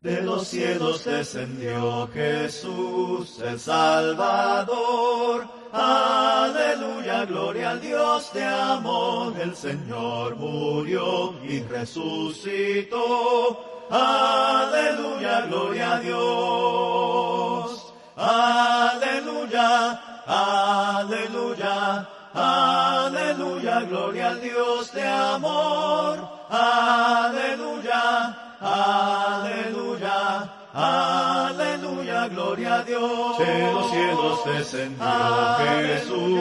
De los cielos descendió Jesús el Salvador. Aleluya, gloria al Dios de amor. El Señor murió y resucitó. Aleluya, gloria a Dios. Aleluya, aleluya, aleluya, gloria al Dios de amor. Aleluya. Aleluya, aleluya, gloria a Dios. De los cielos descendió Jesús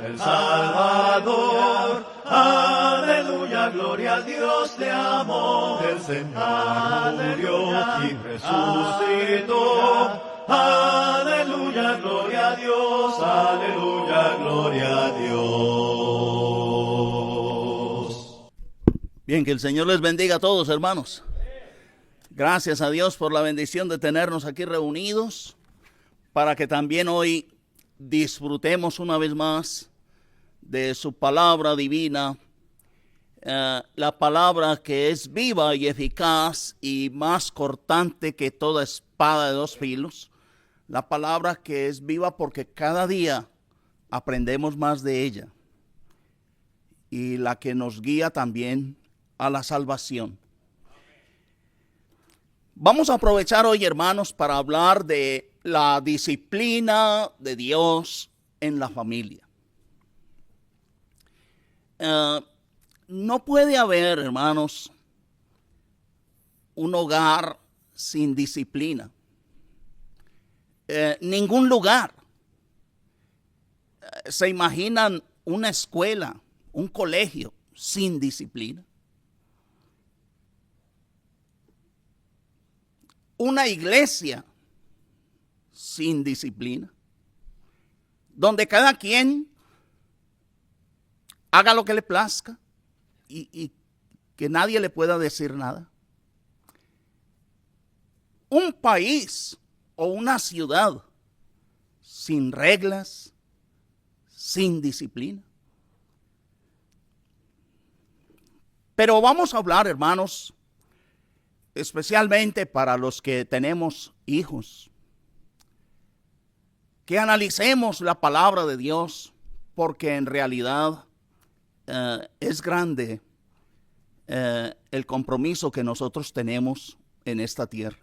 el Salvador. Aleluya, gloria al Dios de amor. El Señor murió y resucitó. Aleluya, gloria a Dios. Aleluya, gloria a Dios. Bien, que el Señor les bendiga a todos, hermanos. Gracias a Dios por la bendición de tenernos aquí reunidos para que también hoy disfrutemos una vez más de su palabra divina, la palabra que es viva y eficaz y más cortante que toda espada de dos filos, la palabra que es viva porque cada día aprendemos más de ella y la que nos guía también a la salvación. Vamos a aprovechar hoy, hermanos, para hablar de la disciplina de Dios en la familia. No puede haber, hermanos, un hogar sin disciplina. Ningún lugar. ¿Se imaginan una escuela, un colegio sin disciplina? Una iglesia sin disciplina, donde cada quien haga lo que le plazca y que nadie le pueda decir nada. Un país o una ciudad sin reglas, sin disciplina. Pero vamos a hablar, hermanos, especialmente para los que tenemos hijos, que analicemos la palabra de Dios, porque en realidad es grande el compromiso que nosotros tenemos en esta tierra.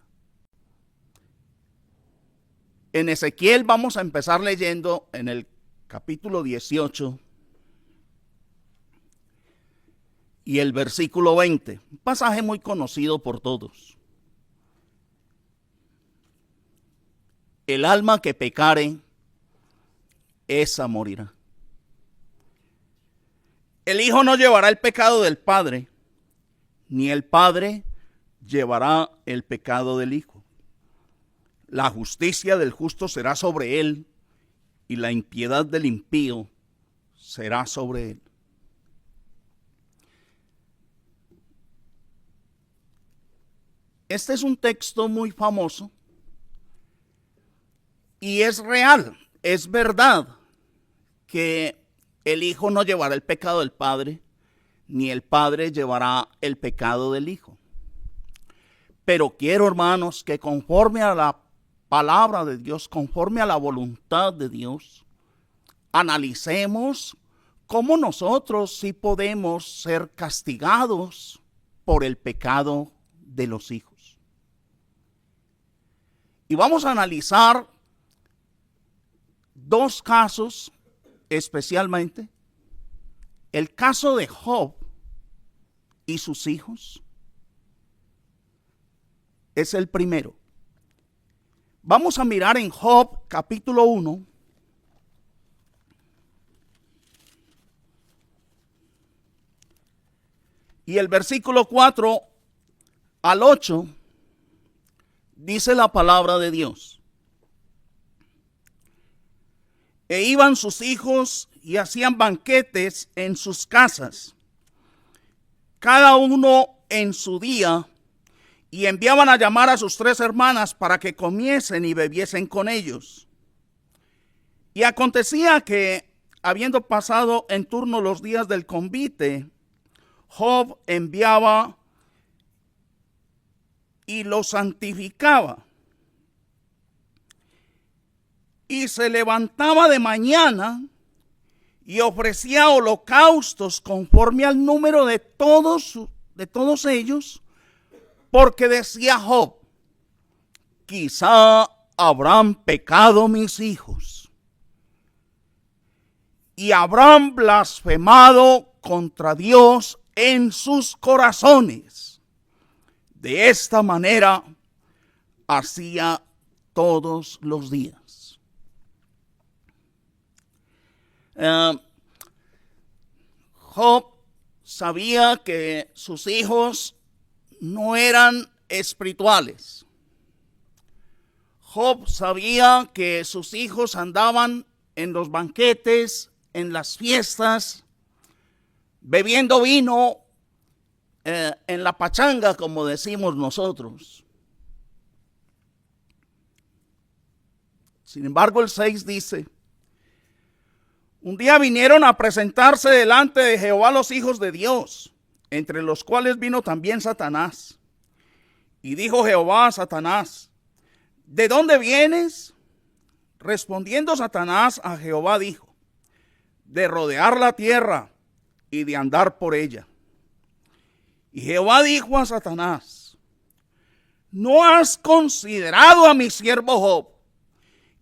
En Ezequiel vamos a empezar leyendo en el capítulo 18 y el versículo 20, un pasaje muy conocido por todos. El alma que pecare, esa morirá. El hijo no llevará el pecado del padre, ni el padre llevará el pecado del hijo. La justicia del justo será sobre él, y la impiedad del impío será sobre él. Este es un texto muy famoso y es real, es verdad que el hijo no llevará el pecado del padre, ni el padre llevará el pecado del hijo. Pero quiero, hermanos, que conforme a la palabra de Dios, conforme a la voluntad de Dios, analicemos cómo nosotros sí podemos ser castigados por el pecado de los hijos. Y vamos a analizar dos casos especialmente. El caso de Job y sus hijos es el primero. Vamos a mirar en Job capítulo 1. Y el versículo 4 al 8 dice la palabra de Dios. E iban sus hijos y hacían banquetes en sus casas, cada uno en su día, y enviaban a llamar a sus 3 hermanas para que comiesen y bebiesen con ellos. Y acontecía que, habiendo pasado en turno los días del convite, Job enviaba y lo santificaba. Y se levantaba de mañana y ofrecía holocaustos conforme al número de todos ellos, porque decía Job: quizá habrán pecado mis hijos y habrán blasfemado contra Dios en sus corazones. De esta manera hacía todos los días. Job sabía que sus hijos no eran espirituales. Job sabía que sus hijos andaban en los banquetes, en las fiestas, bebiendo vino, en la pachanga, como decimos nosotros. Sin embargo, el 6 dice: un día vinieron a presentarse delante de Jehová los hijos de Dios, entre los cuales vino también Satanás. Y dijo Jehová a Satanás: ¿de dónde vienes? Respondiendo Satanás a Jehová dijo: de rodear la tierra y de andar por ella. Y Jehová dijo a Satanás: ¿no has considerado a mi siervo Job,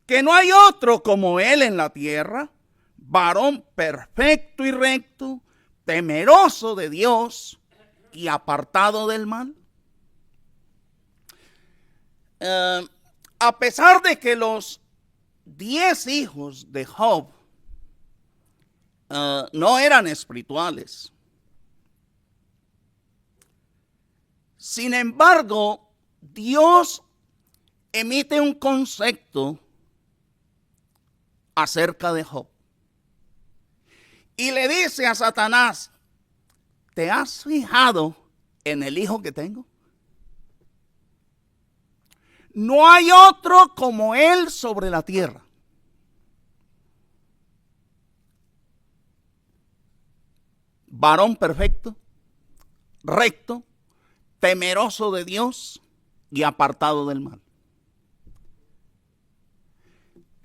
que no hay otro como él en la tierra, varón perfecto y recto, temeroso de Dios y apartado del mal? A pesar de que los 10 hijos de Job no eran espirituales, sin embargo, Dios emite un concepto acerca de Job. Y le dice a Satanás: ¿te has fijado en el hijo que tengo? No hay otro como él sobre la tierra. Varón perfecto, recto, temeroso de Dios y apartado del mal.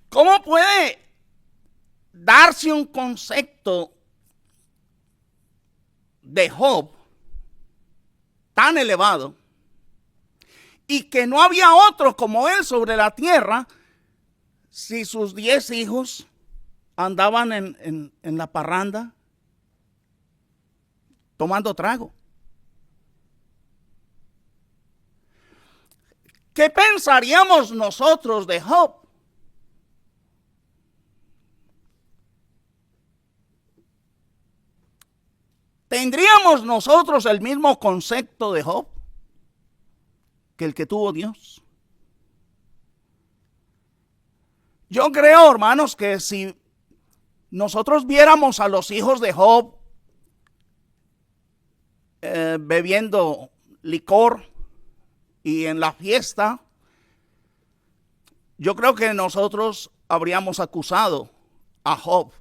¿Cómo puede darse un concepto de Job tan elevado y que no había otro como él sobre la tierra, si sus 10 hijos andaban en la parranda tomando trago? ¿Qué pensaríamos nosotros de Job? ¿Tendríamos nosotros el mismo concepto de Job que el que tuvo Dios? Yo creo, hermanos, que si nosotros viéramos a los hijos de Job bebiendo licor y en la fiesta, yo creo que nosotros habríamos acusado a Job.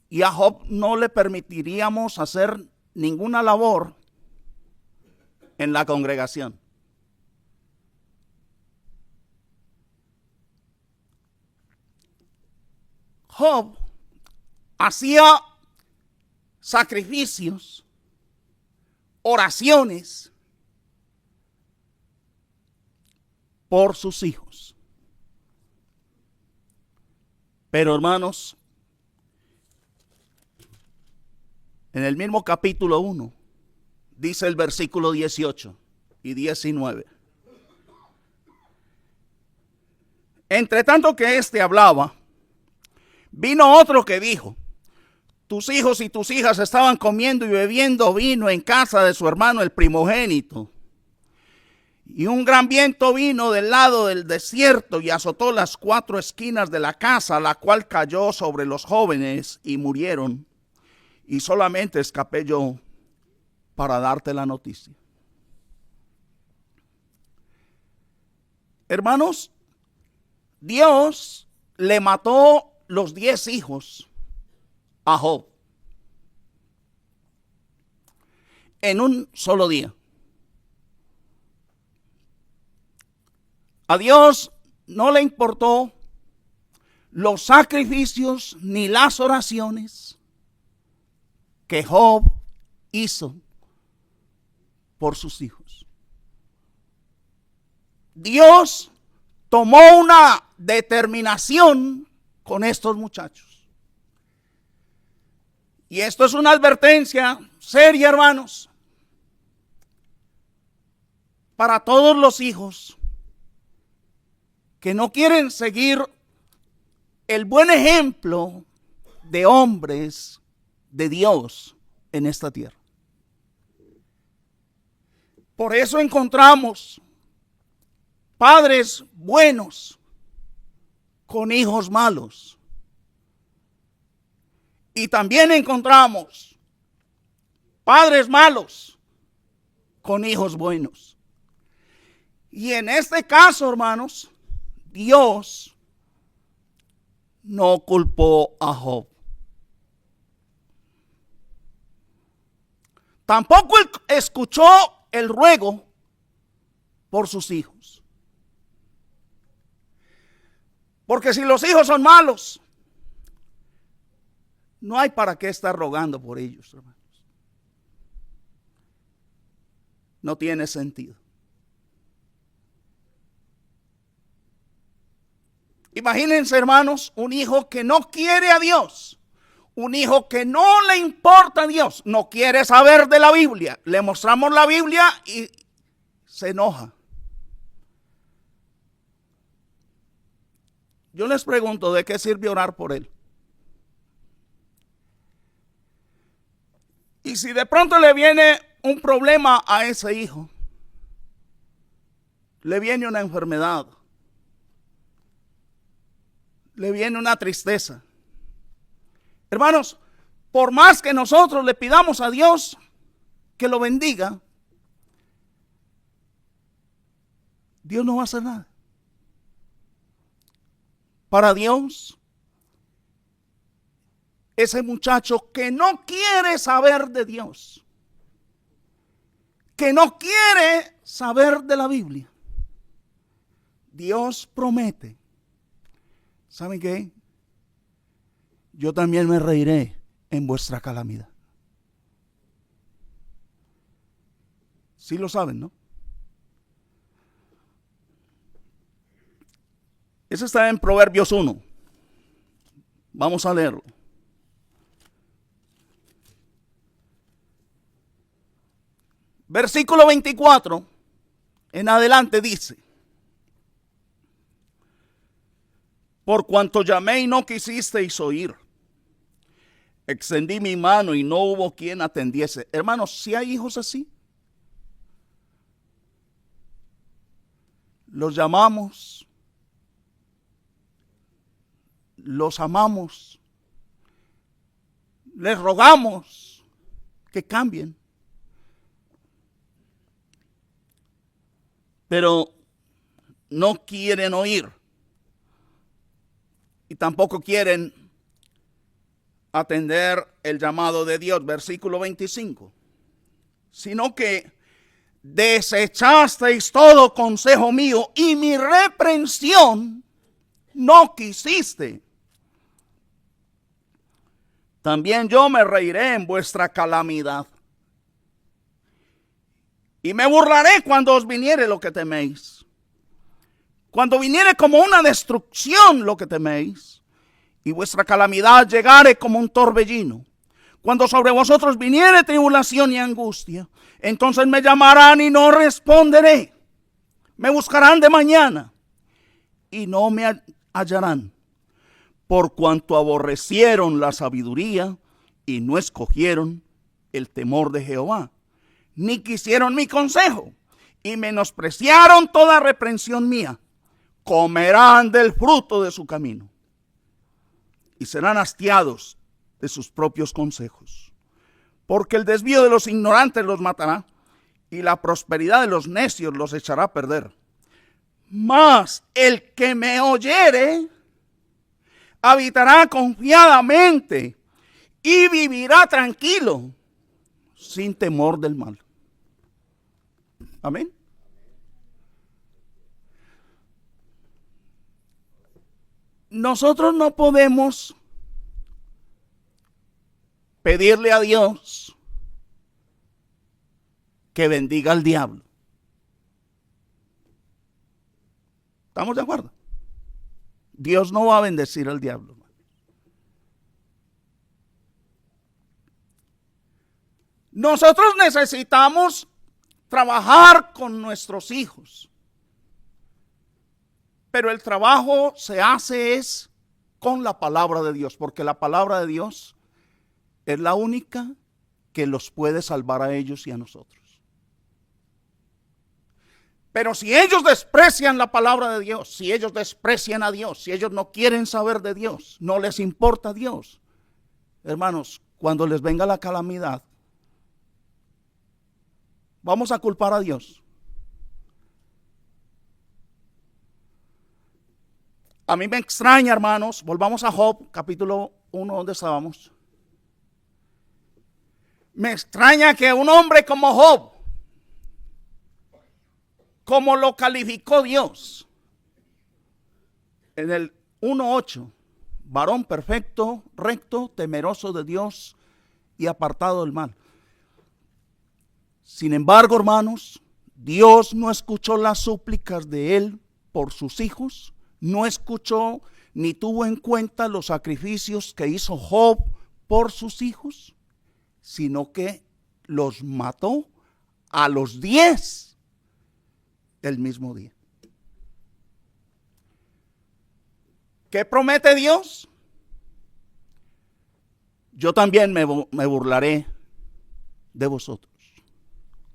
Y a Job no le permitiríamos hacer ninguna labor en la congregación. Job hacía sacrificios, oraciones por sus hijos. Pero, hermanos, en el mismo capítulo 1, dice el versículo 18 y 19. Entre tanto que éste hablaba, vino otro que dijo: tus hijos y tus hijas estaban comiendo y bebiendo vino en casa de su hermano el primogénito. Y un gran viento vino del lado del desierto y azotó las 4 esquinas de la casa, la cual cayó sobre los jóvenes y murieron. Y solamente escapé yo para darte la noticia. Hermanos, Dios le mató los 10 hijos a Job. en un solo día. A Dios no le importó los sacrificios ni las oraciones que Job hizo por sus hijos. Dios tomó una determinación con estos muchachos. Y esto es una advertencia seria, hermanos, para todos los hijos que no quieren seguir el buen ejemplo de hombres de Dios en esta tierra. Por eso encontramos padres buenos con hijos malos. Y también encontramos padres malos con hijos buenos. Y en este caso, hermanos, Dios no culpó a Job. Tampoco escuchó el ruego por sus hijos. Porque si los hijos son malos, no hay para qué estar rogando por ellos, hermanos. No tiene sentido. Imagínense, hermanos, un hijo que no quiere a Dios. Un hijo que no le importa a Dios. No quiere saber de la Biblia. Le mostramos la Biblia y se enoja. Yo les pregunto, ¿de qué sirve orar por él? Y si de pronto le viene un problema a ese hijo, le viene una enfermedad, le viene una tristeza. Hermanos, por más que nosotros le pidamos a Dios que lo bendiga, Dios no va a hacer nada. Para Dios, ese muchacho que no quiere saber de Dios, que no quiere saber de la Biblia, Dios promete, ¿saben qué? Yo también me reiré en vuestra calamidad. Sí lo saben, ¿no? Eso está en Proverbios 1. Vamos a leerlo. Versículo 24 en adelante dice: por cuanto llamé y no quisisteis oír, extendí mi mano y no hubo quien atendiese. Hermanos, si hay hijos así, los llamamos, los amamos, les rogamos que cambien, pero no quieren oír y tampoco quieren atender el llamado de Dios. Versículo 25. Sino que desechasteis todo consejo mío y mi reprensión no quisiste. También yo me reiré en vuestra calamidad y me burlaré cuando os viniere lo que teméis. Cuando viniere como una destrucción lo que teméis, y vuestra calamidad llegare como un torbellino. Cuando sobre vosotros viniere tribulación y angustia, entonces me llamarán y no responderé. Me buscarán de mañana y no me hallarán, por cuanto aborrecieron la sabiduría y no escogieron el temor de Jehová, ni quisieron mi consejo y menospreciaron toda reprensión mía. Comerán del fruto de su camino y serán hastiados de sus propios consejos. Porque el desvío de los ignorantes los matará y la prosperidad de los necios los echará a perder. Mas el que me oyere habitará confiadamente y vivirá tranquilo. sin temor del mal. Amén. Nosotros no podemos pedirle a Dios que bendiga al diablo. ¿Estamos de acuerdo? Dios no va a bendecir al diablo. Nosotros necesitamos trabajar con nuestros hijos. Pero el trabajo se hace es con la palabra de Dios, porque la palabra de Dios es la única que los puede salvar a ellos y a nosotros. Pero si ellos desprecian la palabra de Dios, si ellos desprecian a Dios, si ellos no quieren saber de Dios, no les importa Dios, hermanos, cuando les venga la calamidad, vamos a culpar a Dios. A mí me extraña, hermanos, volvamos a Job, capítulo 1, donde estábamos. Me extraña que un hombre como Job, como lo calificó Dios, en el 1:8, varón perfecto, recto, temeroso de Dios y apartado del mal. Sin embargo, hermanos, Dios no escuchó las súplicas de él por sus hijos, no escuchó ni tuvo en cuenta los sacrificios que hizo Job por sus hijos, sino que los mató a los 10 el mismo día. ¿Qué promete Dios? Yo también me burlaré de vosotros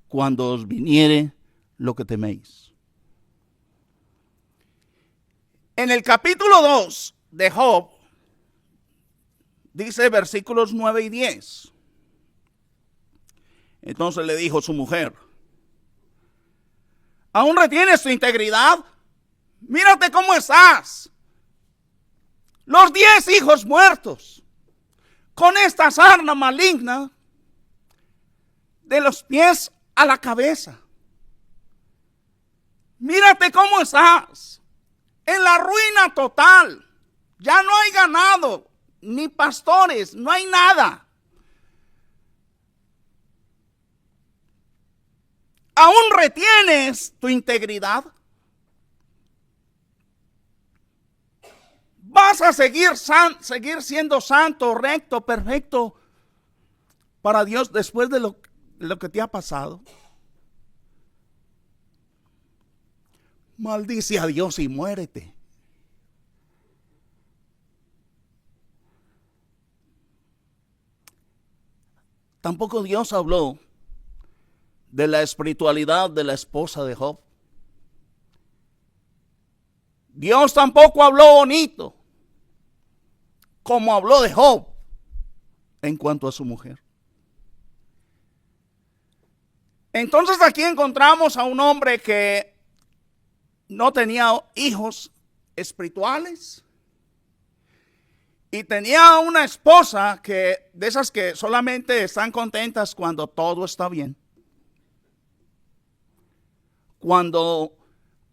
cuando os viniere lo que teméis. En el capítulo 2 de Job, dice versículos 9 y 10. Entonces le dijo su mujer: ¿aún retienes tu integridad? Mírate cómo estás. Los 10 hijos muertos, con esta sarna maligna de los pies a la cabeza. Mírate cómo estás, en la ruina total. Ya no hay ganado, ni pastores, no hay nada. ¿Aún retienes tu integridad? ¿Vas a seguir siendo santo, recto, perfecto para Dios después de lo que te ha pasado? Maldice a Dios y muérete. Tampoco Dios habló de la espiritualidad de la esposa de Job. Dios tampoco habló bonito como habló de Job en cuanto a su mujer. Entonces aquí encontramos a un hombre que no tenía hijos espirituales y tenía una esposa de esas que solamente están contentas cuando todo está bien. Cuando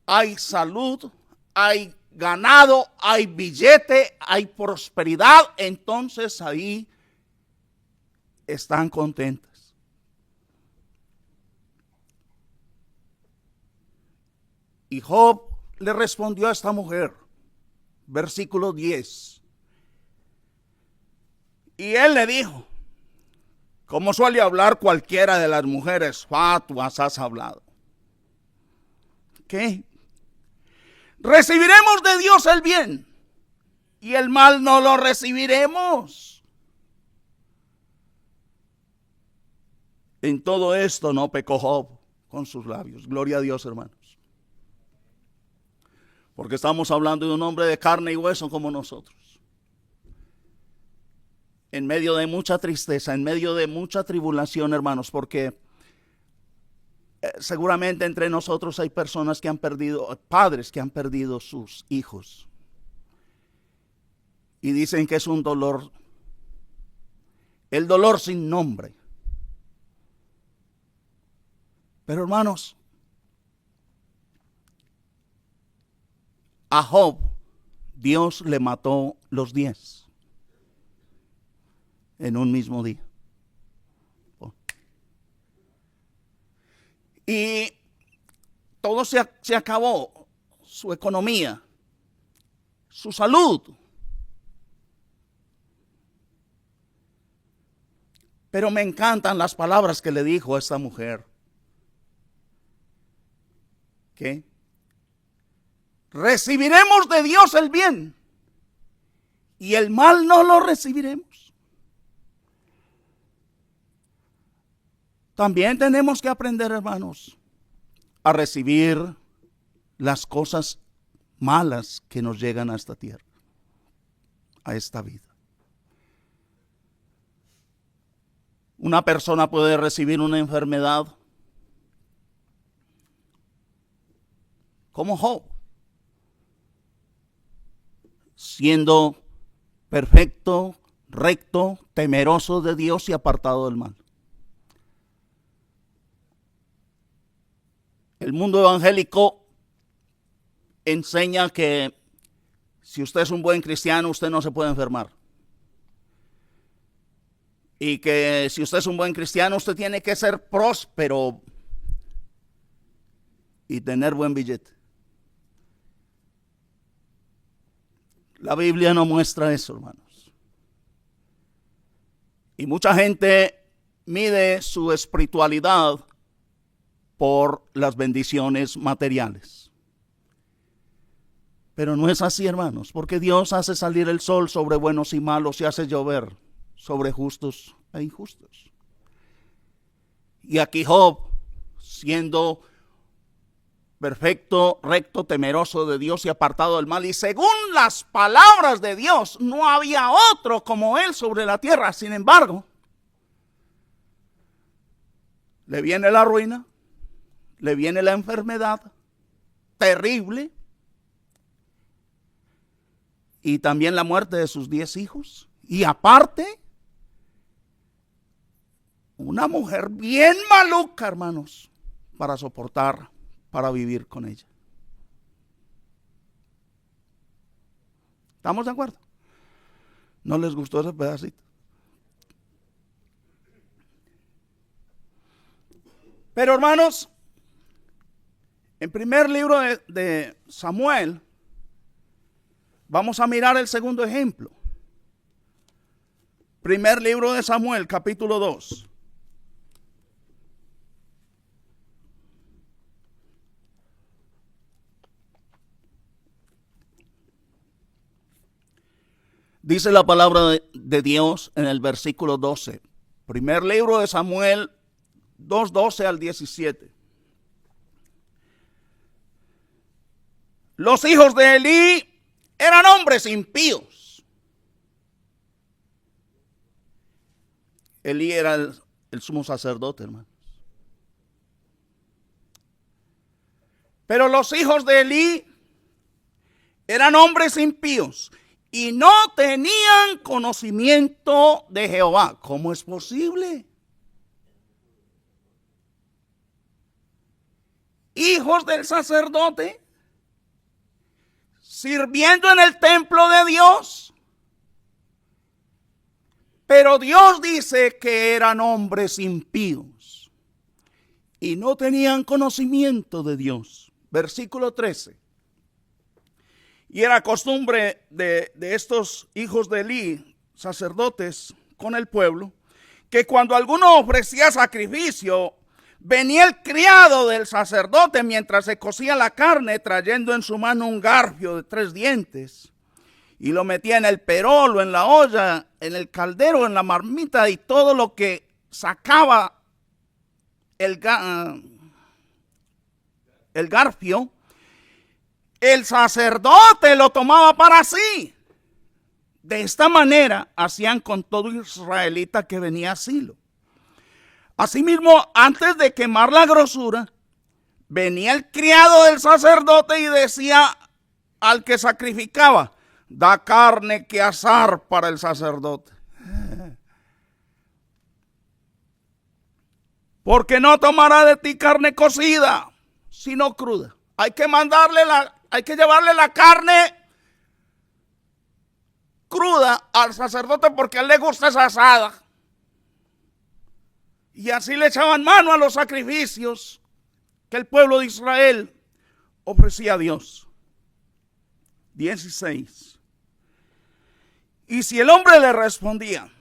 hay salud, hay ganado, hay billete, hay prosperidad, entonces ahí están contentas. Y Job le respondió a esta mujer, versículo 10. Y él le dijo, como suele hablar cualquiera de las mujeres fatuas, has hablado. ¿Qué? Recibiremos de Dios el bien y el mal no lo recibiremos. En todo esto no pecó Job con sus labios. Gloria a Dios, hermanos. Porque estamos hablando de un hombre de carne y hueso como nosotros. En medio de mucha tristeza, en medio de mucha tribulación, hermanos, porque seguramente entre nosotros hay personas que han perdido, padres que han perdido sus hijos. Y dicen que es un dolor, el dolor sin nombre. Pero hermanos, a Job Dios le mató los 10 en un mismo día. Y todo se acabó, su economía, su salud. Pero me encantan las palabras que le dijo a esta mujer. ¿Qué? Recibiremos de Dios el bien y el mal no lo recibiremos. También tenemos que aprender, hermanos, a recibir las cosas malas que nos llegan a esta tierra, a esta vida. Una persona puede recibir una enfermedad como Job, siendo perfecto, recto, temeroso de Dios y apartado del mal. El mundo evangélico enseña que si usted es un buen cristiano, usted no se puede enfermar. Y que si usted es un buen cristiano, usted tiene que ser próspero y tener buen billete. La Biblia no muestra eso, hermanos. Y mucha gente mide su espiritualidad por las bendiciones materiales. Pero no es así, hermanos, porque Dios hace salir el sol sobre buenos y malos y hace llover sobre justos e injustos. Y aquí Job, siendo perfecto, recto, temeroso de Dios y apartado del mal, y según las palabras de Dios, no había otro como él sobre la tierra. Sin embargo, le viene la ruina, le viene la enfermedad terrible y también la muerte de sus 10 hijos. Y aparte, una mujer bien maluca, hermanos, para soportar, para vivir con ella. ¿Estamos de acuerdo? ¿No les gustó ese pedacito? Pero hermanos, en primer libro de Samuel, vamos a mirar el segundo ejemplo. Primer libro de Samuel, capítulo 2. Dice la palabra de Dios en el versículo 12. Primer libro de Samuel 2:12 al 17. Los hijos de Elí eran hombres impíos. Elí era el sumo sacerdote, hermanos. Pero los hijos de Elí eran hombres impíos y no tenían conocimiento de Jehová. ¿Cómo es posible? Hijos del sacerdote, sirviendo en el templo de Dios. Pero Dios dice que eran hombres impíos y no tenían conocimiento de Dios. Versículo 13. Y era costumbre de estos hijos de Elí, sacerdotes, con el pueblo, que cuando alguno ofrecía sacrificio, venía el criado del sacerdote mientras se cocía la carne, trayendo en su mano un garfio de 3 dientes, y lo metía en el perol o en la olla, en el caldero, en la marmita, y todo lo que sacaba el garfio, el sacerdote lo tomaba para sí. De esta manera hacían con todo israelita que venía a Silo. Asimismo, antes de quemar la grosura, venía el criado del sacerdote y decía al que sacrificaba: da carne que asar para el sacerdote. porque no tomará de ti carne cocida, sino cruda. Hay que llevarle la carne cruda al sacerdote porque a él le gusta esa asada. Y así le echaban mano a los sacrificios que el pueblo de Israel ofrecía a Dios. 16. Y si el hombre le respondía,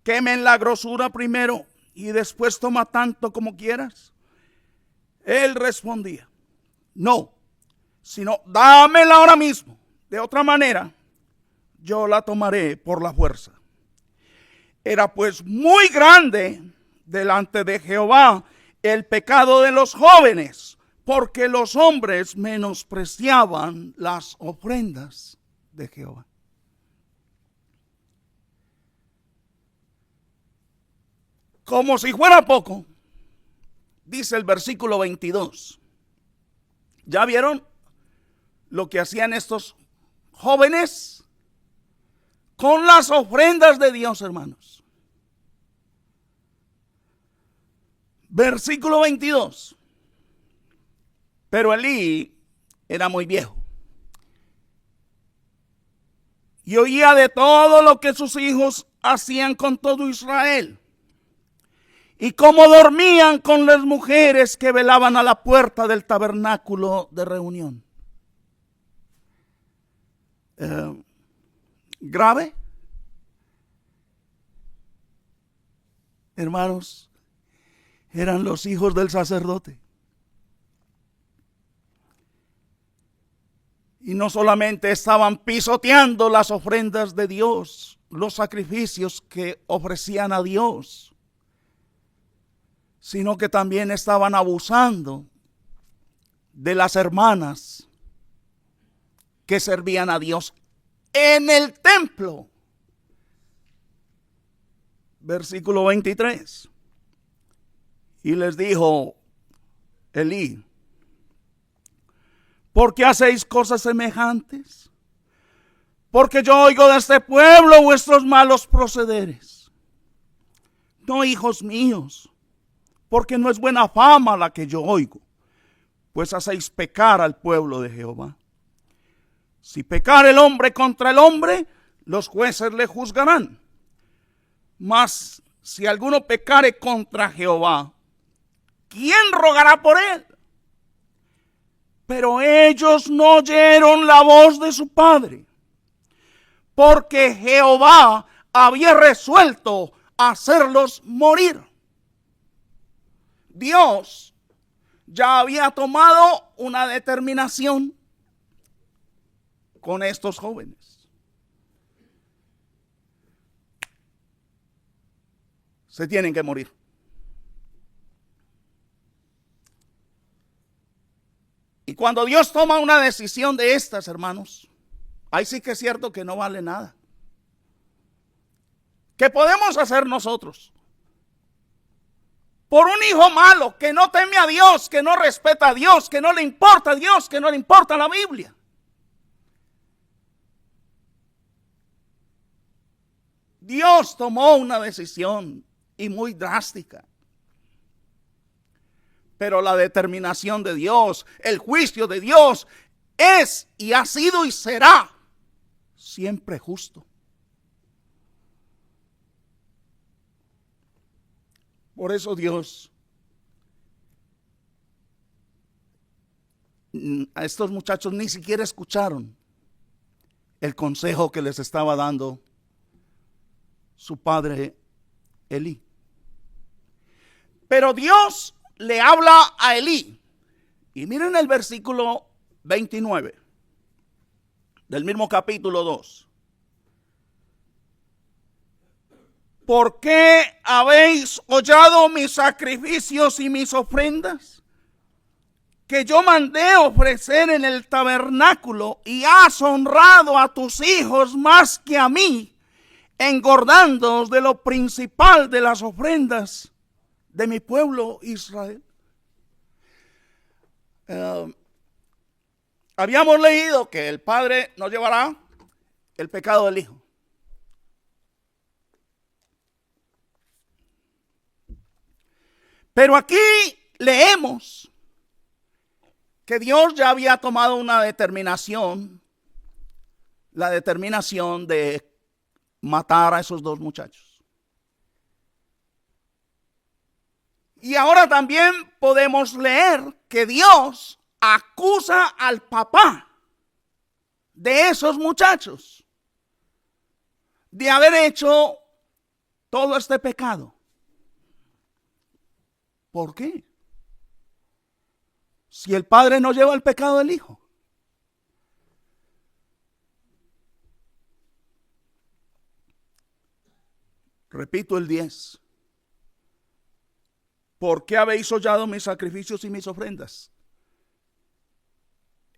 quemen la grosura primero y después toma tanto como quieras, él respondía, no, sino dámela ahora mismo. De otra manera, yo la tomaré por la fuerza. Era pues muy grande delante de Jehová el pecado de los jóvenes, porque los hombres menospreciaban las ofrendas de Jehová. Como si fuera poco, dice el versículo 22. ¿Ya vieron lo que hacían estos jóvenes con las ofrendas de Dios, hermanos? Versículo 22. Pero Elí era muy viejo y oía de todo lo que sus hijos hacían con todo Israel, y cómo dormían con las mujeres que velaban a la puerta del tabernáculo de reunión. Grave. Hermanos, eran los hijos del sacerdote. Y no solamente estaban pisoteando las ofrendas de Dios, los sacrificios que ofrecían a Dios, sino que también estaban abusando de las hermanas que servían a Dios en el templo. Versículo 23. Y les dijo Elí, ¿por qué hacéis cosas semejantes? Porque yo oigo de este pueblo vuestros malos procederes. No, hijos míos, porque no es buena fama la que yo oigo, pues hacéis pecar al pueblo de Jehová. Si pecar el hombre contra el hombre, los jueces le juzgarán. Mas si alguno pecare contra Jehová, ¿quién rogará por él? Pero ellos no oyeron la voz de su padre, porque Jehová había resuelto hacerlos morir. Dios ya había tomado una determinación con estos jóvenes. Se tienen que morir. Y cuando Dios toma una decisión de estas, hermanos, ahí sí que es cierto que no vale nada. ¿Qué podemos hacer nosotros? Por un hijo malo que no teme a Dios, que no respeta a Dios, que no le importa a Dios, que no le importa la Biblia. Dios tomó una decisión y muy drástica. Pero la determinación de Dios, el juicio de Dios es y ha sido y será siempre justo. Por eso Dios a estos muchachos ni siquiera escucharon el consejo que les estaba dando su padre Elí. Pero Dios le habla a Elí. Y miren el versículo 29 del mismo capítulo 2. ¿Por qué habéis hollado mis sacrificios y mis ofrendas que yo mandé ofrecer en el tabernáculo, y has honrado a tus hijos más que a mí, engordándoos de lo principal de las ofrendas de mi pueblo Israel? Habíamos leído que el padre no llevará el pecado del hijo. Pero aquí leemos que Dios ya había tomado una determinación, la determinación de matar a esos dos muchachos. Y ahora también podemos leer que Dios acusa al papá de esos muchachos de haber hecho todo este pecado. ¿Por qué? Si el padre no lleva el pecado del hijo. Repito el 10. ¿Por qué habéis hollado mis sacrificios y mis ofrendas?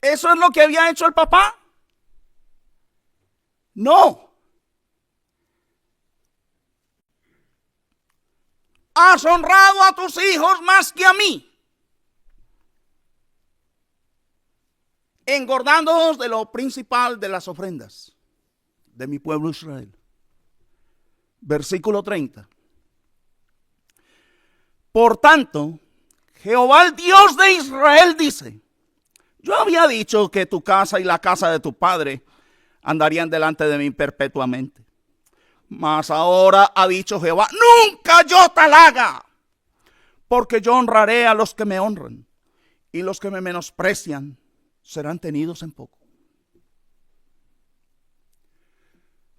¿Eso es lo que había hecho el papá? No. Has honrado a tus hijos más que a mí, engordándolos de lo principal de las ofrendas de mi pueblo Israel. Versículo 30. Por tanto, Jehová el Dios de Israel dice: yo había dicho que tu casa y la casa de tu padre andarían delante de mí perpetuamente. Mas ahora ha dicho Jehová: nunca yo tal haga, porque yo honraré a los que me honran, y los que me menosprecian serán tenidos en poco.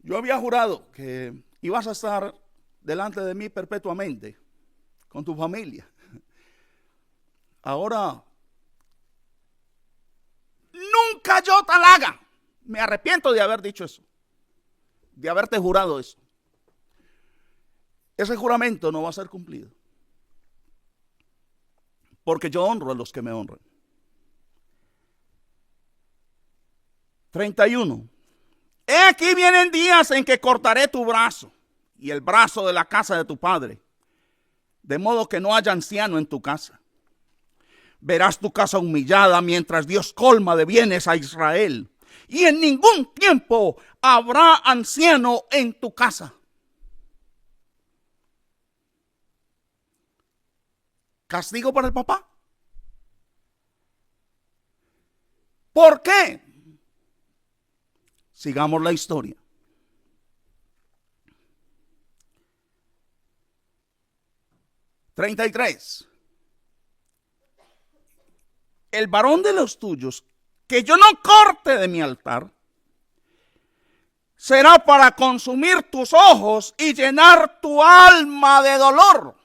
Yo había jurado que ibas a estar delante de mí perpetuamente con tu familia. Ahora, nunca yo tal haga. Me arrepiento de haber dicho eso, de haberte jurado eso. Ese juramento no va a ser cumplido, porque yo honro a los que me honran. 31. He aquí vienen días en que cortaré tu brazo y el brazo de la casa de tu padre, de modo que no haya anciano en tu casa. Verás tu casa humillada mientras Dios colma de bienes a Israel, y en ningún tiempo habrá anciano en tu casa. ¿Castigo para el papá? ¿Por qué? Sigamos la historia. 33. El varón de los tuyos que yo no corte de mi altar será para consumir tus ojos y llenar tu alma de dolor.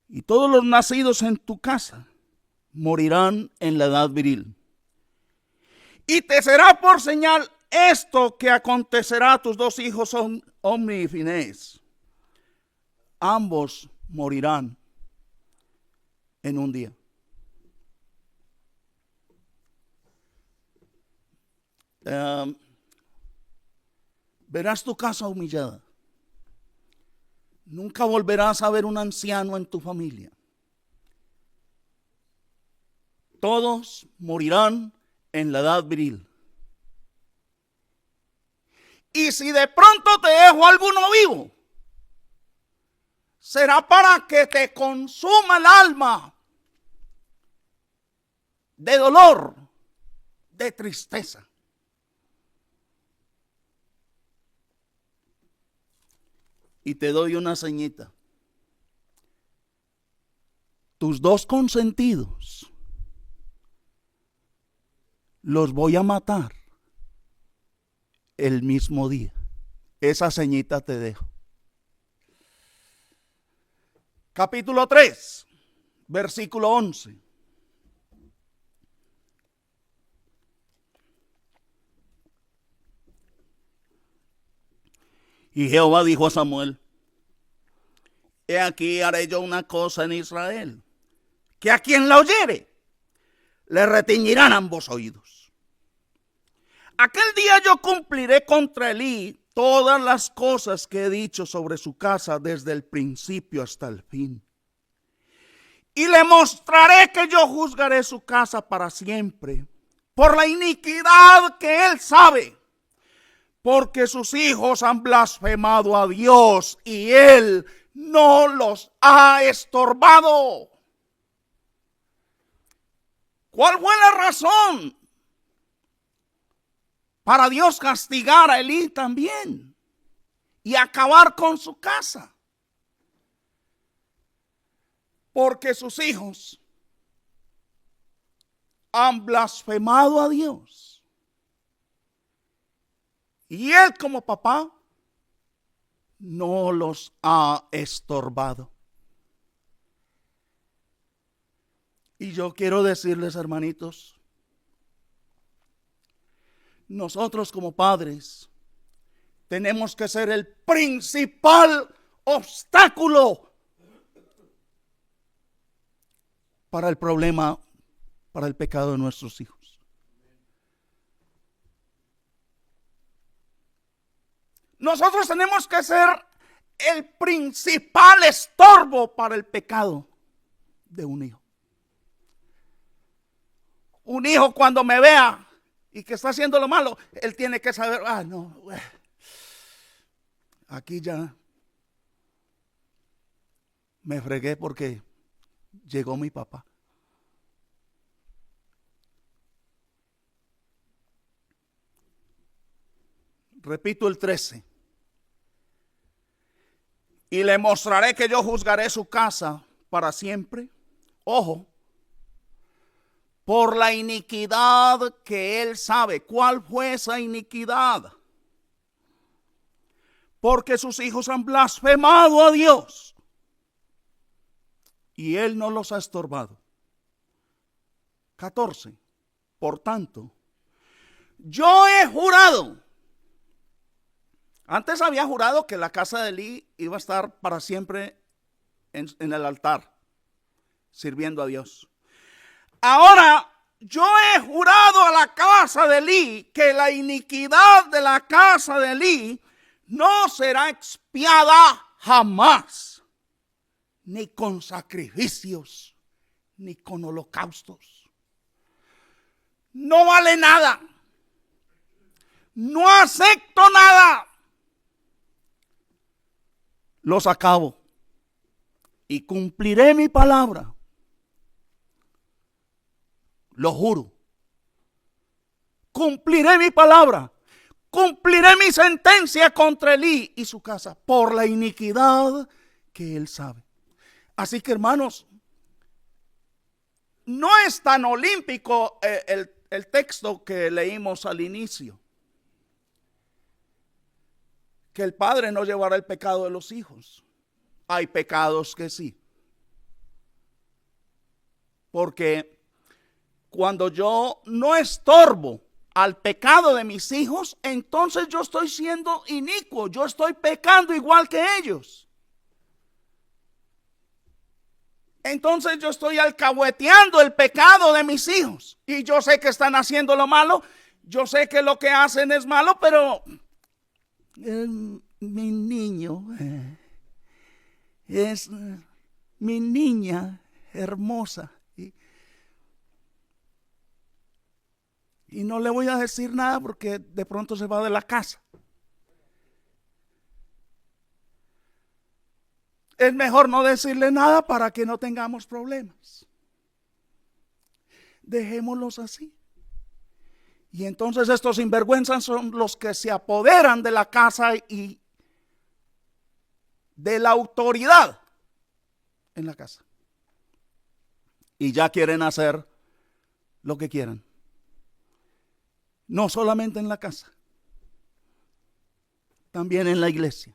Y todos los nacidos en tu casa morirán en la edad viril. Y te será por señal esto que acontecerá a tus dos hijos, Omni y Finés. Ambos morirán en un día. Verás tu casa humillada. Nunca volverás a ver un anciano en tu familia. Todos morirán en la edad viril. Y si de pronto te dejo alguno vivo, será para que te consuma el alma de dolor, de tristeza. Y te doy una señita. Tus dos consentidos los voy a matar el mismo día. Esa señita te dejo. Capítulo 3, versículo 11. Y Jehová dijo a Samuel: he aquí haré yo una cosa en Israel, que a quien la oyere, le retiñirán ambos oídos. Aquel día yo cumpliré contra Elí todas las cosas que he dicho sobre su casa desde el principio hasta el fin. Y le mostraré que yo juzgaré su casa para siempre, por la iniquidad que él sabe, porque sus hijos han blasfemado a Dios y él no los ha estorbado. ¿Cuál fue la razón para Dios castigar a Elí también y acabar con su casa? Porque sus hijos han blasfemado a Dios. Y él como papá no los ha estorbado. Y yo quiero decirles, hermanitos, nosotros como padres tenemos que ser el principal obstáculo para el problema, para el pecado de nuestros hijos. Nosotros tenemos que ser el principal estorbo para el pecado de un hijo. Un hijo cuando me vea y que está haciendo lo malo, él tiene que saber, no, aquí ya me fregué porque llegó mi papá. Repito el 13. Y le mostraré que yo juzgaré su casa para siempre. Ojo. Por la iniquidad que él sabe. ¿Cuál fue esa iniquidad? Porque sus hijos han blasfemado a Dios y él no los ha estorbado. 14. Por tanto, yo he jurado. Antes había jurado que la casa de Elí iba a estar para siempre en el altar, sirviendo a Dios. Ahora, yo he jurado a la casa de Elí que la iniquidad de la casa de Elí no será expiada jamás, ni con sacrificios, ni con holocaustos. No vale nada. No acepto nada. Los acabo y cumpliré mi palabra. Lo juro. Cumpliré mi palabra. Cumpliré mi sentencia contra Elí y su casa por la iniquidad que él sabe. Así que, hermanos, no es tan olímpico el texto que leímos al inicio. Que el padre no llevará el pecado de los hijos. Hay pecados que sí. Porque cuando yo no estorbo al pecado de mis hijos, entonces yo estoy siendo inicuo, yo estoy pecando igual que ellos. Entonces yo estoy alcahueteando el pecado de mis hijos. Y yo sé que están haciendo lo malo, yo sé que lo que hacen es malo, pero mi niño es mi niña hermosa. Y no le voy a decir nada porque de pronto se va de la casa. Es mejor no decirle nada para que no tengamos problemas. Dejémoslos así. Y entonces estos sinvergüenzas son los que se apoderan de la casa y de la autoridad en la casa. Y ya quieren hacer lo que quieran. No solamente en la casa, también en la iglesia.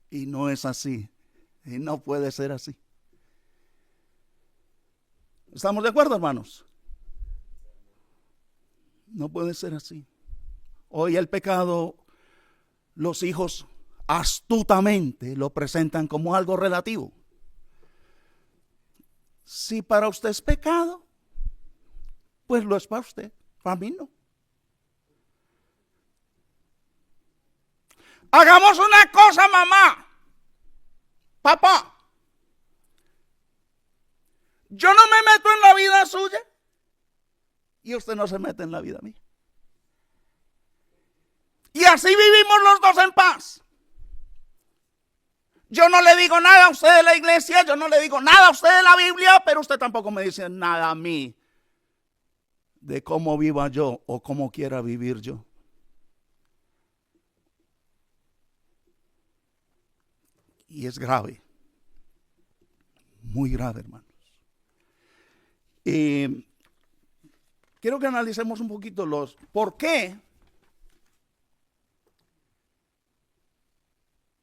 Y no es así. Y no puede ser así. ¿Estamos de acuerdo, hermanos? No puede ser así. Hoy el pecado, los hijos astutamente lo presentan como algo relativo. Si para usted es pecado, pues lo es para usted, para mí no. Hagamos una cosa, mamá, papá. Yo no me meto en la vida suya y usted no se mete en la vida mía. Y así vivimos los dos en paz. Yo no le digo nada a usted de la iglesia, yo no le digo nada a usted de la Biblia, pero usted tampoco me dice nada a mí de cómo viva yo o cómo quiera vivir yo. Y es grave, muy grave, hermanos. Quiero que analicemos un poquito por qué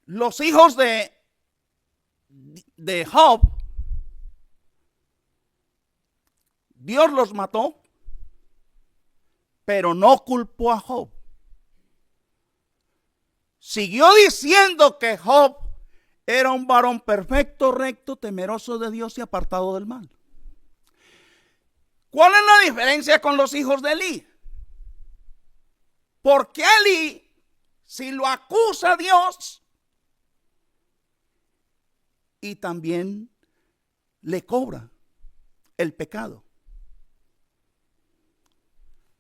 los hijos de Job, Dios los mató, pero no culpó a Job. Siguió diciendo que Job era un varón perfecto, recto, temeroso de Dios y apartado del mal. ¿Cuál es la diferencia con los hijos de Elí? Porque Elí, si lo acusa a Dios, y también le cobra el pecado.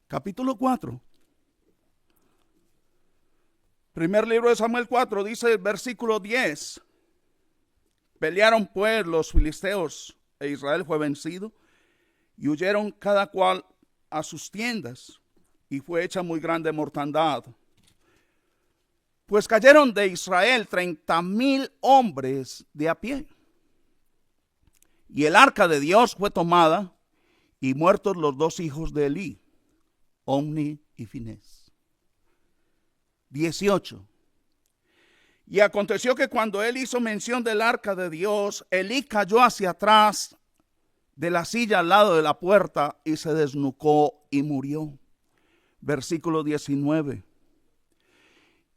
Capítulo 4. Primer libro de Samuel 4, dice el versículo 10. Pelearon pues los filisteos e Israel fue vencido y huyeron cada cual a sus tiendas y fue hecha muy grande mortandad. Pues cayeron de Israel 30,000 hombres de a pie. Y el arca de Dios fue tomada y muertos los dos hijos de Elí, Omni y Finés. 18. Y aconteció que cuando él hizo mención del arca de Dios, Elí cayó hacia atrás de la silla al lado de la puerta y se desnucó y murió. Versículo 19.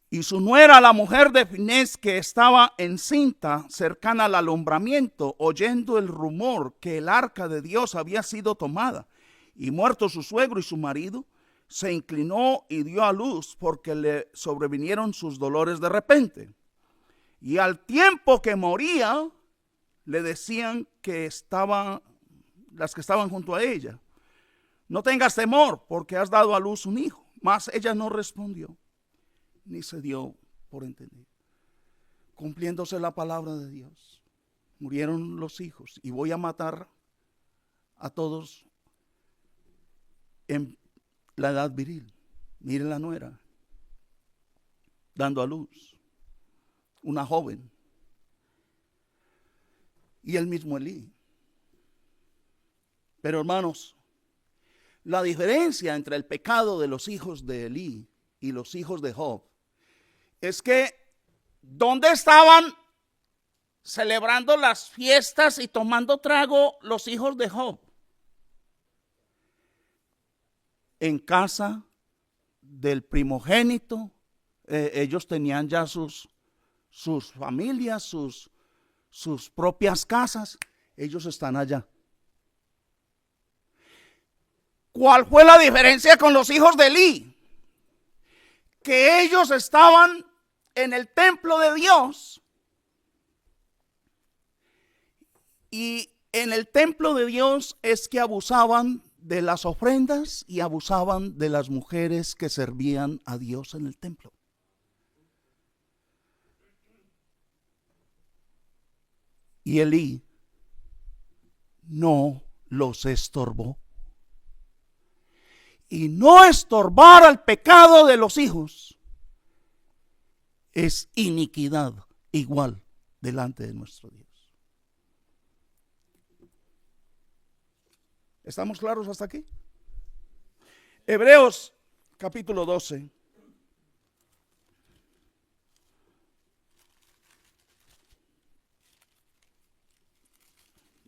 Y su nuera, la mujer de Finés, que estaba encinta cercana al alumbramiento, oyendo el rumor que el arca de Dios había sido tomada y muerto su suegro y su marido, se inclinó y dio a luz porque le sobrevinieron sus dolores de repente. Y al tiempo que moría, le decían las que estaban junto a ella: no tengas temor porque has dado a luz un hijo. Mas ella no respondió, ni se dio por entender. Cumpliéndose la palabra de Dios, murieron los hijos y voy a matar a todos en la edad viril. Miren la nuera dando a luz, una joven, y el mismo Elí. Pero hermanos, la diferencia entre el pecado de los hijos de Elí y los hijos de Job es que ¿dónde estaban celebrando las fiestas y tomando trago los hijos de Job? En casa del primogénito. Ellos tenían ya sus familias, sus propias casas. Ellos están allá. ¿Cuál fue la diferencia con los hijos de Elí? Que ellos estaban en el templo de Dios. Y en el templo de Dios es que abusaban de las ofrendas y abusaban de las mujeres que servían a Dios en el templo. Y Elí no los estorbó. Y no estorbar al pecado de los hijos es iniquidad igual delante de nuestro Dios. ¿Estamos claros hasta aquí? Hebreos capítulo 12.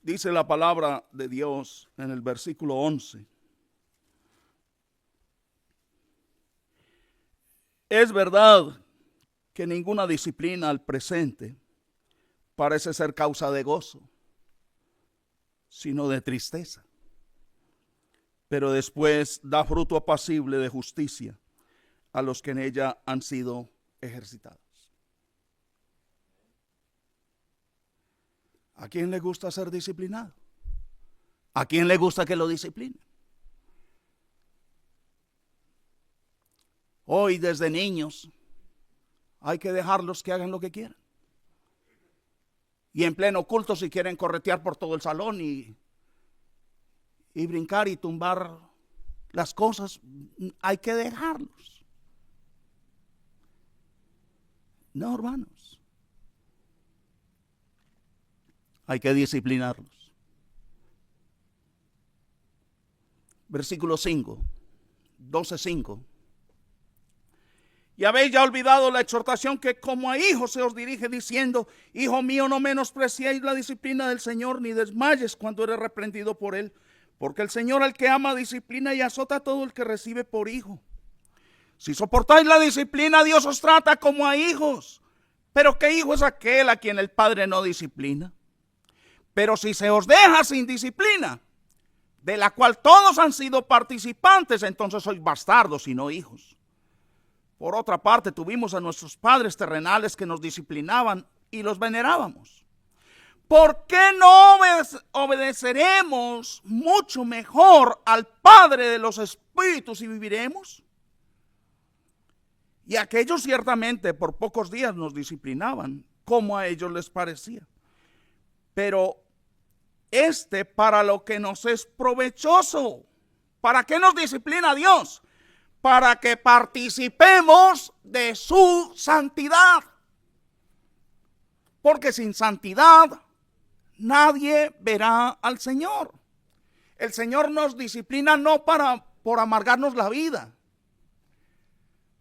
Dice la palabra de Dios en el versículo 11. Es verdad que ninguna disciplina al presente parece ser causa de gozo, sino de tristeza. Pero después da fruto apacible de justicia a los que en ella han sido ejercitados. ¿A quién le gusta ser disciplinado? ¿A quién le gusta que lo disciplinen? Hoy desde niños hay que dejarlos que hagan lo que quieran. Y en pleno culto, si quieren corretear por todo el salón y brincar y tumbar las cosas, hay que dejarlos. No, hermanos. Hay que disciplinarlos. Versículo 5, 12:5. Y habéis ya olvidado la exhortación que como a hijos se os dirige diciendo: hijo mío, no menospreciéis la disciplina del Señor, ni desmayes cuando eres reprendido por él. Porque el Señor al que ama disciplina y azota a todo el que recibe por hijo. Si soportáis la disciplina, Dios os trata como a hijos. Pero ¿qué hijo es aquel a quien el Padre no disciplina? Pero si se os deja sin disciplina, de la cual todos han sido participantes, entonces sois bastardos y no hijos. Por otra parte, tuvimos a nuestros padres terrenales que nos disciplinaban y los venerábamos. ¿Por qué no obedeceremos mucho mejor al Padre de los Espíritus y viviremos? Y aquellos ciertamente por pocos días nos disciplinaban, como a ellos les parecía. Pero para lo que nos es provechoso. ¿Para qué nos disciplina Dios? Para que participemos de su santidad. Porque sin santidad nadie verá al Señor. El Señor nos disciplina no por amargarnos la vida.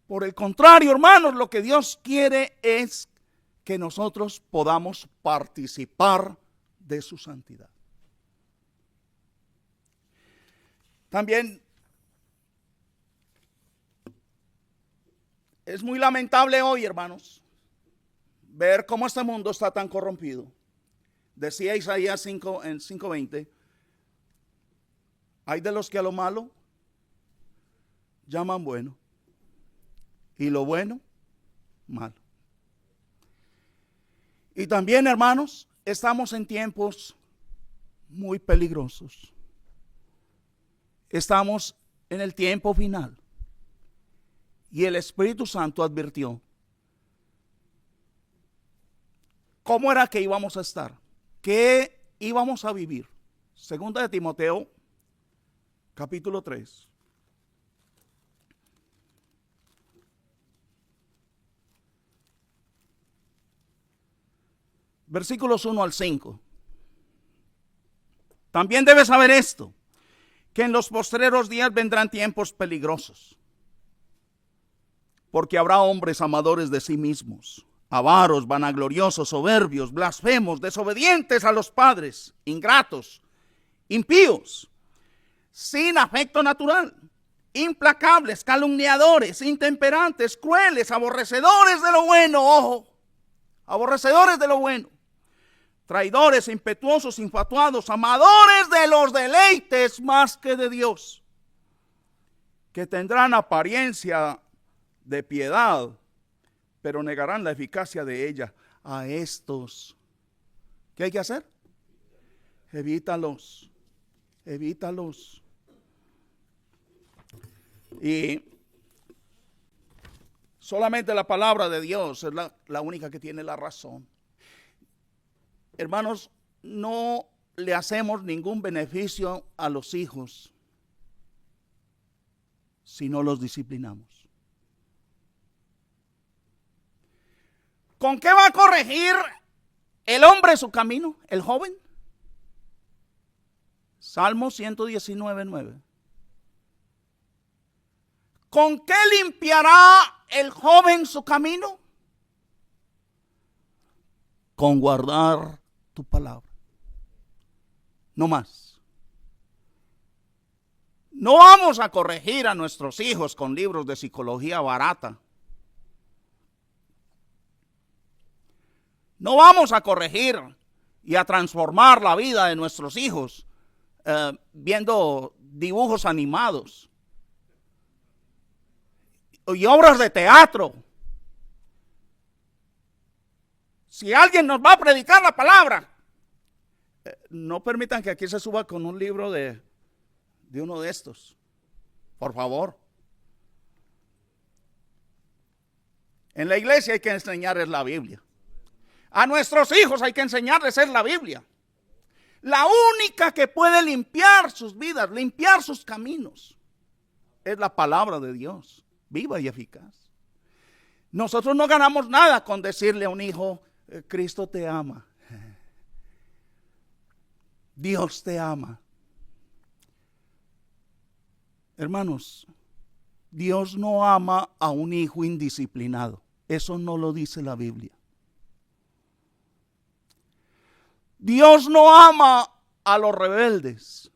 Por el contrario, hermanos, lo que Dios quiere es que nosotros podamos participar de su santidad. También es muy lamentable hoy, hermanos, ver cómo este mundo está tan corrompido. Decía Isaías 5 en 5:20, hay de los que a lo malo llaman bueno y lo bueno malo. Y también, hermanos, estamos en tiempos muy peligrosos. Estamos en el tiempo final. Y el Espíritu Santo advirtió cómo era que íbamos a estar, qué íbamos a vivir. Segunda de Timoteo, capítulo 3. Versículos 1 al 5. También debes saber esto, que en los postreros días vendrán tiempos peligrosos. Porque habrá hombres amadores de sí mismos, avaros, vanagloriosos, soberbios, blasfemos, desobedientes a los padres, ingratos, impíos, sin afecto natural, implacables, calumniadores, intemperantes, crueles, aborrecedores de lo bueno, ojo, aborrecedores de lo bueno, traidores, impetuosos, infatuados, amadores de los deleites más que de Dios, que tendrán apariencia de piedad, pero negarán la eficacia de ella. A estos, ¿qué hay que hacer? Evítalos, evítalos. Y solamente la palabra de Dios es la única que tiene la razón. Hermanos, no le hacemos ningún beneficio a los hijos si no los disciplinamos. ¿Con qué va a corregir el hombre su camino, el joven? Salmo 119:9. ¿Con qué limpiará el joven su camino? Con guardar tu palabra. No más. No vamos a corregir a nuestros hijos con libros de psicología barata. No vamos a corregir y a transformar la vida de nuestros hijos viendo dibujos animados y obras de teatro. Si alguien nos va a predicar la palabra, no permitan que aquí se suba con un libro de uno de estos, por favor. En la iglesia hay que enseñarles la Biblia. A nuestros hijos hay que enseñarles es la Biblia. La única que puede limpiar sus vidas, limpiar sus caminos, es la palabra de Dios, viva y eficaz. Nosotros no ganamos nada con decirle a un hijo, Cristo te ama. Dios te ama. Hermanos, Dios no ama a un hijo indisciplinado. Eso no lo dice la Biblia. Dios no ama a los rebeldes,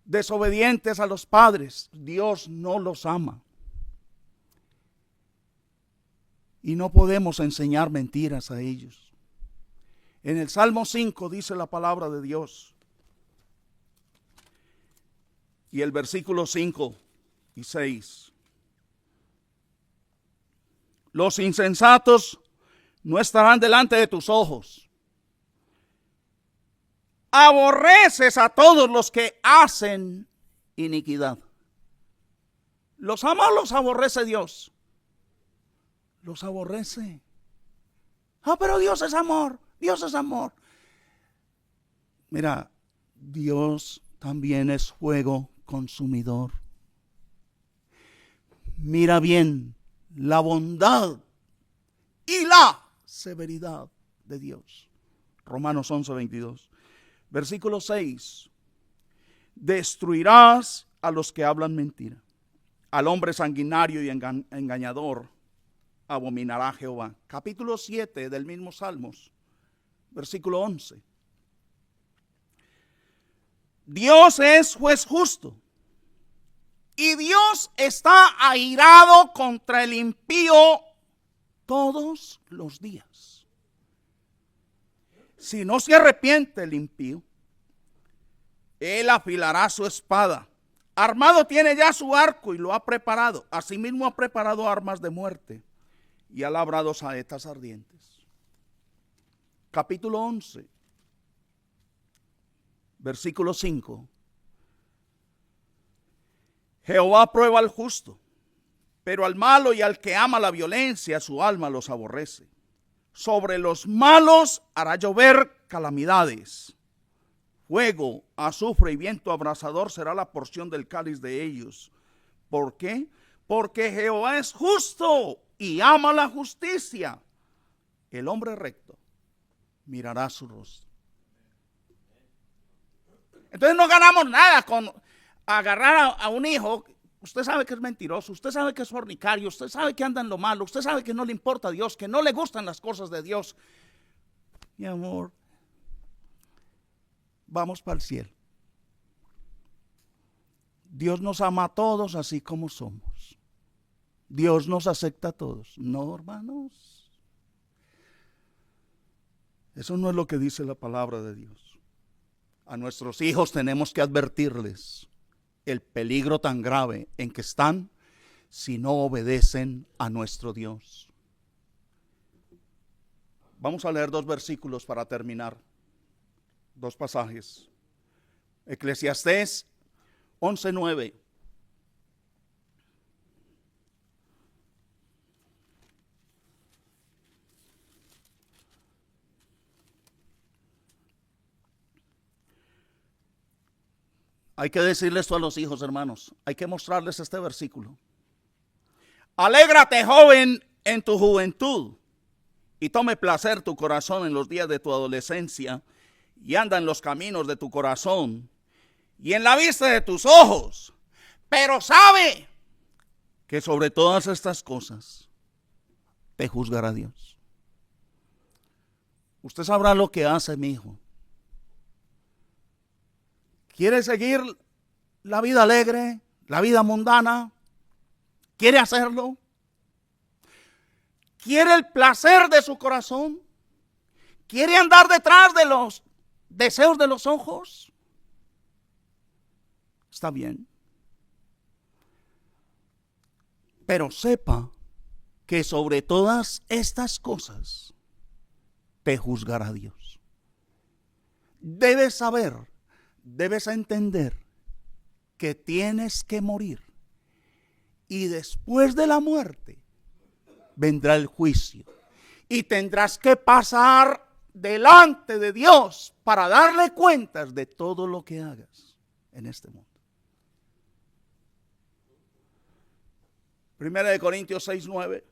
desobedientes a los padres. Dios no los ama. Y no podemos enseñar mentiras a ellos. En el Salmo 5 dice la palabra de Dios. Y el versículo 5 y 6. Los insensatos no estarán delante de tus ojos. Aborreces a todos los que hacen iniquidad. ¿Los ama o los aborrece Dios? Los aborrece. Pero Dios es amor. Dios es amor. Mira, Dios también es fuego consumidor. Mira bien la bondad y la severidad de Dios. Romanos 11:22. Versículo 6. Destruirás a los que hablan mentira. Al hombre sanguinario y engañador abominará Jehová. Capítulo 7 del mismo Salmos. Versículo 11. Dios es juez justo. Y Dios está airado contra el impío todos los días. Si no se arrepiente el impío, él afilará su espada. Armado tiene ya su arco y lo ha preparado. Asimismo ha preparado armas de muerte y ha labrado saetas ardientes. Capítulo 11, versículo 5. Jehová prueba al justo, pero al malo y al que ama la violencia, su alma los aborrece. Sobre los malos hará llover calamidades. Fuego, azufre y viento abrasador será la porción del cáliz de ellos. ¿Por qué? Porque Jehová es justo y ama la justicia. El hombre recto mirará su rostro. Entonces no ganamos nada con agarrar a un hijo. Usted sabe que es mentiroso, usted sabe que es fornicario, usted sabe que anda en lo malo, usted sabe que no le importa a Dios, que no le gustan las cosas de Dios. Mi amor, vamos para el cielo. Dios nos ama a todos así como somos. Dios nos acepta a todos. No, hermanos. Eso no es lo que dice la palabra de Dios. A nuestros hijos tenemos que advertirles el peligro tan grave en que están si no obedecen a nuestro Dios. Vamos a leer 2 versículos para terminar. 2 pasajes. Eclesiastés 11:9. Hay que decirle esto a los hijos, hermanos. Hay que mostrarles este versículo. Alégrate, joven, en tu juventud, y tome placer tu corazón en los días de tu adolescencia, y anda en los caminos de tu corazón, y en la vista de tus ojos. Pero sabe que sobre todas estas cosas te juzgará Dios. Usted sabrá lo que hace, mi hijo. ¿Quiere seguir la vida alegre, la vida mundana? ¿Quiere hacerlo? ¿Quiere el placer de su corazón? ¿Quiere andar detrás de los deseos de los ojos? Está bien. Pero sepa que sobre todas estas cosas te juzgará Dios. Debes saber, debes entender que tienes que morir y después de la muerte vendrá el juicio. y tendrás que pasar delante de Dios para darle cuentas de todo lo que hagas en este mundo. Primera de Corintios 6:9.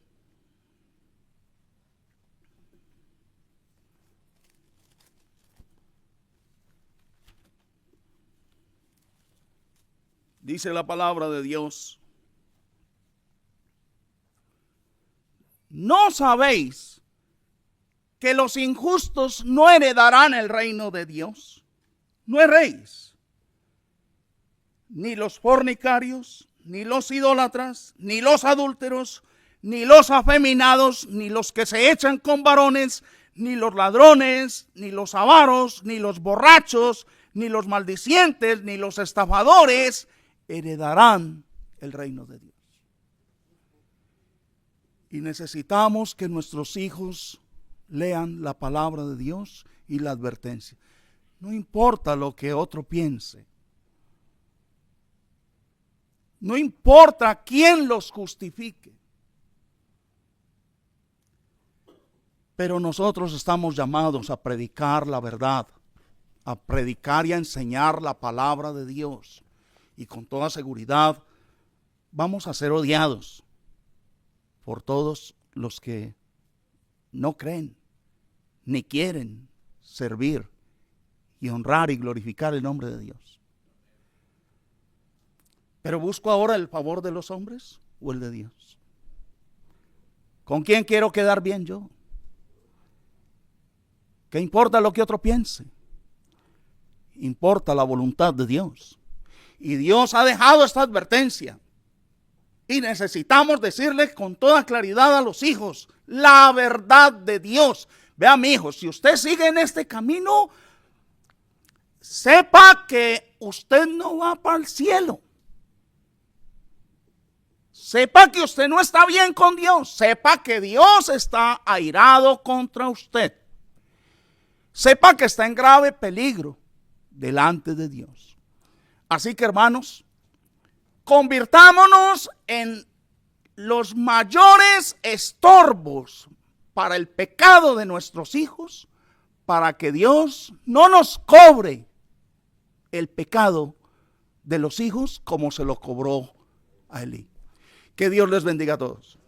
Dice la palabra de Dios: ¿no sabéis que los injustos no heredarán el reino de Dios? No erréis. Ni los fornicarios, ni los idólatras, ni los adúlteros, ni los afeminados, ni los que se echan con varones, ni los ladrones, ni los avaros, ni los borrachos, ni los maldicientes, ni los estafadores heredarán el reino de Dios. Y necesitamos que nuestros hijos lean la palabra de Dios y la advertencia. No importa lo que otro piense. No importa quién los justifique. Pero nosotros estamos llamados a predicar la verdad, a predicar y a enseñar la palabra de Dios. Y con toda seguridad vamos a ser odiados por todos los que no creen ni quieren servir y honrar y glorificar el nombre de Dios. Pero busco ahora el favor de los hombres o el de Dios. ¿Con quién quiero quedar bien yo? ¿Qué importa lo que otro piense? Importa la voluntad de Dios. Y Dios ha dejado esta advertencia. Y necesitamos decirle con toda claridad a los hijos la verdad de Dios. Vea, mi hijo, si usted sigue en este camino, sepa que usted no va para el cielo. Sepa que usted no está bien con Dios. Sepa que Dios está airado contra usted. Sepa que está en grave peligro delante de Dios. Así que, hermanos, convirtámonos en los mayores estorbos para el pecado de nuestros hijos, para que Dios no nos cobre el pecado de los hijos como se lo cobró a Elí. Que Dios les bendiga a todos.